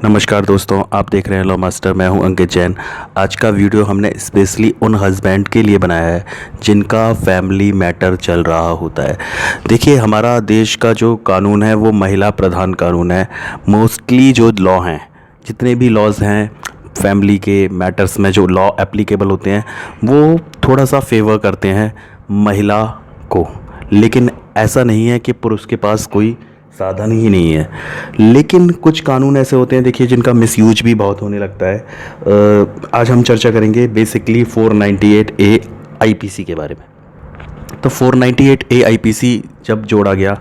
नमस्कार दोस्तों, आप देख रहे हैं लॉ मास्टर। मैं हूं अंकित जैन। आज का वीडियो हमने स्पेशली उन हस्बैंड के लिए बनाया है जिनका फैमिली मैटर चल रहा होता है। देखिए, हमारा देश का जो कानून है वो महिला प्रधान कानून है। मोस्टली जो लॉ हैं, जितने भी लॉज हैं फैमिली के मैटर्स में जो लॉ एप्लीकेबल होते हैं वो थोड़ा सा फेवर करते हैं महिला को। लेकिन ऐसा नहीं है कि पुरुष के पास कोई साधन ही नहीं है। लेकिन कुछ कानून ऐसे होते हैं, देखिए, जिनका मिसयूज भी बहुत होने लगता है। आज हम चर्चा करेंगे बेसिकली 498A आईपीसी के बारे में। तो 498A आईपीसी जब जोड़ा गया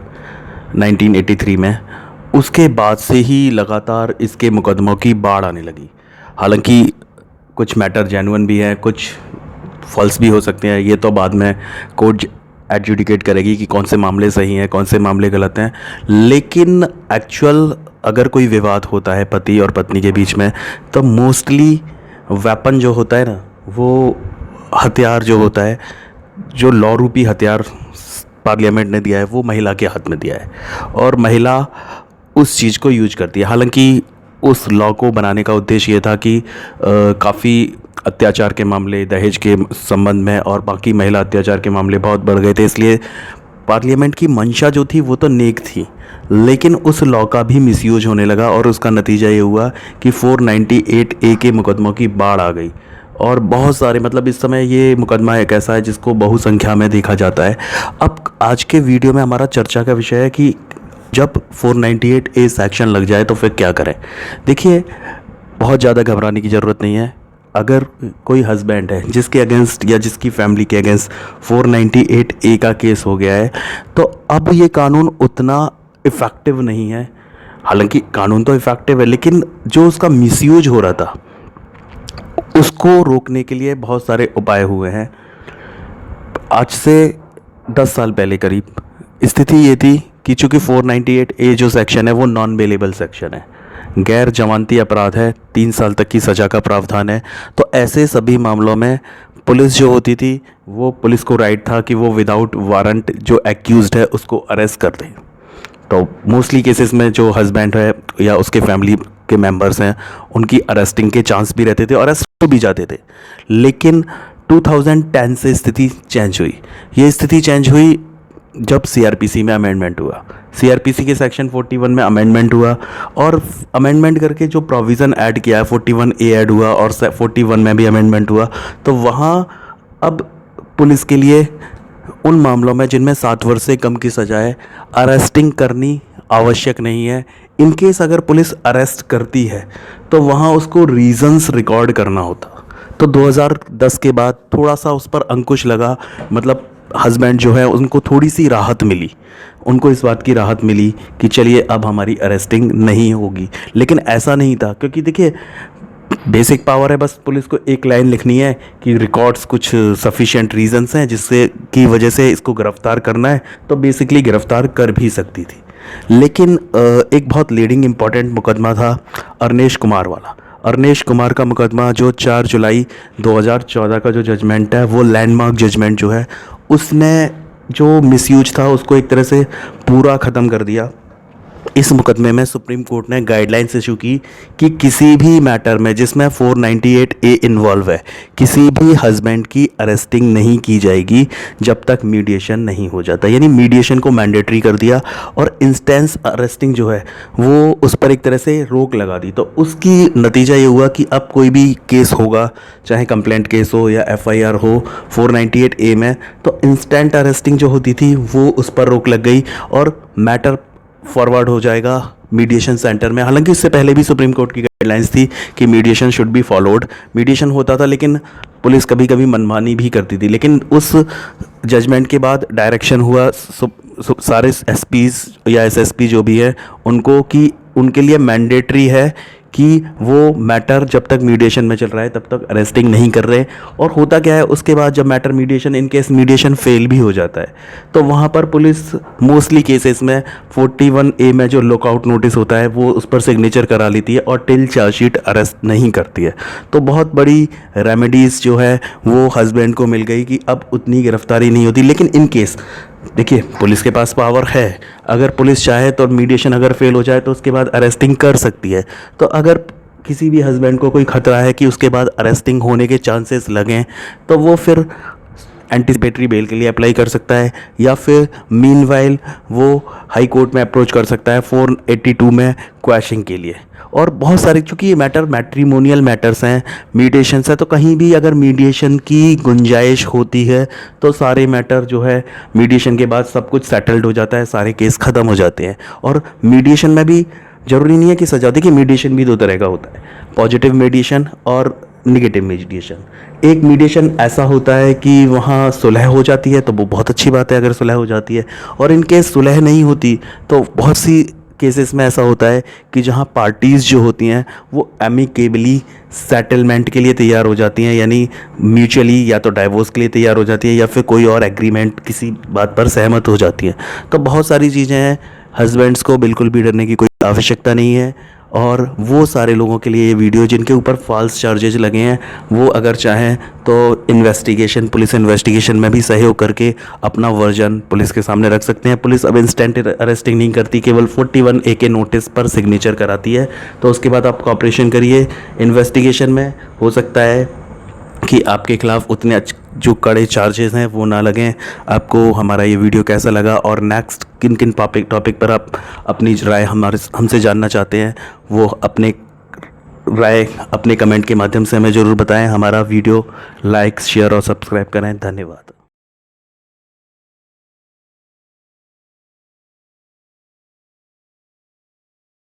1983 में, उसके बाद से ही लगातार इसके मुकदमों की बाढ़ आने लगी। हालांकि कुछ मैटर जेन्युइन भी हैं, कुछ फॉल्स भी हो सकते हैं। ये तो बाद में कोर्ट एडजुडिकेट करेगी कि कौन से मामले सही हैं, कौन से मामले गलत हैं। लेकिन एक्चुअल अगर कोई विवाद होता है पति और पत्नी के बीच में, तो मोस्टली वेपन जो होता है ना, वो हथियार जो होता है, जो लॉ रूपी हथियार पार्लियामेंट ने दिया है, वो महिला के हाथ में दिया है और महिला उस चीज़ को यूज करती है। हालांकि उस लॉ को बनाने का उद्देश्य ये था कि काफ़ी अत्याचार के मामले, दहेज के संबंध में और बाकी महिला अत्याचार के मामले बहुत बढ़ गए थे। इसलिए पार्लियामेंट की मंशा जो थी वो तो नेक थी, लेकिन उस लॉ का भी मिसयूज होने लगा और उसका नतीजा ये हुआ कि 498A के मुकदमों की बाढ़ आ गई। और बहुत सारे, मतलब इस समय ये मुकदमा एक ऐसा है जिसको बहुसंख्या में देखा जाता है। अब आज के वीडियो में हमारा चर्चा का विषय है कि जब 498A सेक्शन लग जाए तो फिर क्या करें। देखिए, बहुत ज़्यादा घबराने की ज़रूरत नहीं है। अगर कोई हस्बैंड है जिसके अगेंस्ट या जिसकी फैमिली के अगेंस्ट 498A का केस हो गया है, तो अब ये कानून उतना इफ़ेक्टिव नहीं है। हालांकि कानून तो इफ़ेक्टिव है, लेकिन जो उसका मिसयूज हो रहा था उसको रोकने के लिए बहुत सारे उपाय हुए हैं। आज से 10 साल पहले करीब स्थिति ये थी कि चूँकि 498A जो सेक्शन है वो नॉन बेलेबल सेक्शन है, गैर जमानती अपराध है, 3 साल तक की सज़ा का प्रावधान है। तो ऐसे सभी मामलों में पुलिस जो होती थी, वो पुलिस को राइट था कि वो विदाउट वारंट जो एक्यूज्ड है उसको अरेस्ट कर दें। तो मोस्टली केसेस में जो हस्बैंड है या उसके फैमिली के मेंबर्स हैं, उनकी अरेस्टिंग के चांस भी रहते थे और अरेस्ट हो भी जाते थे। लेकिन 2010 से स्थिति चेंज हुई। ये स्थिति चेंज हुई जब सीआरपीसी में अमेंडमेंट हुआ। सीआरपीसी के सेक्शन 41 में अमेंडमेंट हुआ और अमेंडमेंट करके जो प्रोविज़न ऐड किया है, 41A ऐड हुआ और 41 में भी अमेंडमेंट हुआ। तो वहाँ अब पुलिस के लिए उन मामलों में जिनमें 7 वर्ष से कम की सज़ा है, अरेस्टिंग करनी आवश्यक नहीं है। इन केस अगर पुलिस अरेस्ट करती है तो वहाँ उसको रीजंस रिकॉर्ड करना होता। तो 2010 के बाद थोड़ा सा उस पर अंकुश लगा, मतलब हस्बैंड जो है उनको थोड़ी सी राहत मिली। उनको इस बात की राहत मिली कि चलिए अब हमारी अरेस्टिंग नहीं होगी। लेकिन ऐसा नहीं था, क्योंकि देखिए, बेसिक पावर है, बस पुलिस को एक लाइन लिखनी है कि रिकॉर्ड्स कुछ सफिशिएंट रीजंस हैं जिससे की वजह से इसको गिरफ्तार करना है, तो बेसिकली गिरफ्तार कर भी सकती थी। लेकिन एक बहुत लीडिंग इम्पॉर्टेंट मुकदमा था अरनेश कुमार वाला। अरनेश कुमार का मुकदमा जो 4 जुलाई 2014 का जो जजमेंट है, वो लैंडमार्क जजमेंट जो है, उसने जो मिसयूज था उसको एक तरह से पूरा ख़त्म कर दिया। इस मुकदमे में सुप्रीम कोर्ट ने गाइडलाइंस इशू की कि किसी भी मैटर में जिसमें 498A इन्वॉल्व है, किसी भी हस्बैंड की अरेस्टिंग नहीं की जाएगी जब तक मीडिएशन नहीं हो जाता। यानी मीडिएशन को मैंडेटरी कर दिया और इंस्टेंस अरेस्टिंग जो है वो उस पर एक तरह से रोक लगा दी। तो उसकी नतीजा ये हुआ कि अब कोई भी केस होगा, चाहे कंप्लेंट केस हो या FIR हो 498A में, तो इंस्टेंट अरेस्टिंग जो होती थी वो उस पर रोक लग गई और मैटर फॉरवर्ड हो जाएगा मीडिएशन सेंटर में। हालांकि इससे पहले भी सुप्रीम कोर्ट की गाइडलाइंस थी कि mediation should be followed. Mediation होता था, लेकिन पुलिस कभी कभी मनमानी भी करती थी। लेकिन उस जजमेंट के बाद डायरेक्शन हुआ सारे SPs या SSP जो भी है उनको कि उनके लिए मैंडेटरी है कि वो मैटर जब तक मीडिएशन में चल रहा है तब तक अरेस्टिंग नहीं कर रहे। और होता क्या है, उसके बाद जब matter mediation, in case mediation fail भी हो जाता है, तो वहाँ पर पुलिस मोस्टली केसेस में 41A में जो लुकआउट नोटिस होता है वो उस पर सिग्नेचर करा लेती है और टिल चार्जशीट अरेस्ट नहीं करती है। तो बहुत बड़ी रेमेडीज़ जो है वो हस्बैंड को मिल गई कि अब उतनी गिरफ्तारी नहीं होती। लेकिन इन केस देखिए पुलिस के पास पावर है, अगर पुलिस चाहे तो मीडिएशन अगर फेल हो जाए तो उसके बाद अरेस्टिंग कर सकती है। तो अगर किसी भी हस्बैंड को कोई खतरा है कि उसके बाद अरेस्टिंग होने के चांसेस लगें तो वो फिर एंटीसिपेटरी बेल के लिए अप्लाई कर सकता है, या फिर मीनवाइल वो हाई कोर्ट में अप्रोच कर सकता है 482 में क्वैशिंग के लिए। और बहुत सारे, चूँकि ये मैटर मैट्रिमोनियल मैटर्स हैं, मीडिएशन है, तो कहीं भी अगर मीडिएशन की गुंजाइश होती है तो सारे मैटर जो है मीडिएशन के बाद सब कुछ सेटल्ड हो जाता है, सारे केस ख़त्म हो जाते हैं। और मीडिएशन में भी ज़रूरी नहीं है कि सजा, देखिए मीडिएशन भी दो तरह का होता है, पॉजिटिव मीडिएशन और निगेटिव मीडिएशन। एक मीडिएशन ऐसा होता है कि वहाँ सुलह हो जाती है, तो वो बहुत अच्छी बात है अगर सुलह हो जाती है। और इन केस सुलह नहीं होती तो बहुत सी केसेस में ऐसा होता है कि जहाँ पार्टीज़ जो होती हैं वो एमिकेबली सेटलमेंट के लिए तैयार हो जाती हैं, यानी म्यूचुअली या तो डाइवोर्स के लिए तैयार हो जाती है या फिर कोई और एग्रीमेंट किसी बात पर सहमत हो जाती हैं। तो बहुत सारी चीज़ें हैं, हस्बैंड्स को बिल्कुल भी डरने की कोई आवश्यकता नहीं है। और वो सारे लोगों के लिए ये वीडियो जिनके ऊपर फॉल्स चार्जेस लगे हैं, वो अगर चाहें तो इन्वेस्टिगेशन, पुलिस इन्वेस्टिगेशन में भी सहयोग करके अपना वर्जन पुलिस के सामने रख सकते हैं। पुलिस अब इंस्टेंट अरेस्टिंग नहीं करती, केवल 41 ए के नोटिस पर सिग्नेचर कराती है। तो उसके बाद आप कॉपरेशन करिए इन्वेस्टिगेशन में, हो सकता है कि आपके खिलाफ उतने जो कड़े चार्जेस हैं वो ना लगें। आपको हमारा ये वीडियो कैसा लगा और नेक्स्ट किन किन टॉपिक पर आप अपनी राय हमसे जानना चाहते हैं, वो अपने राय अपने कमेंट के माध्यम से हमें ज़रूर बताएं। हमारा वीडियो लाइक, शेयर और सब्सक्राइब करें। धन्यवाद।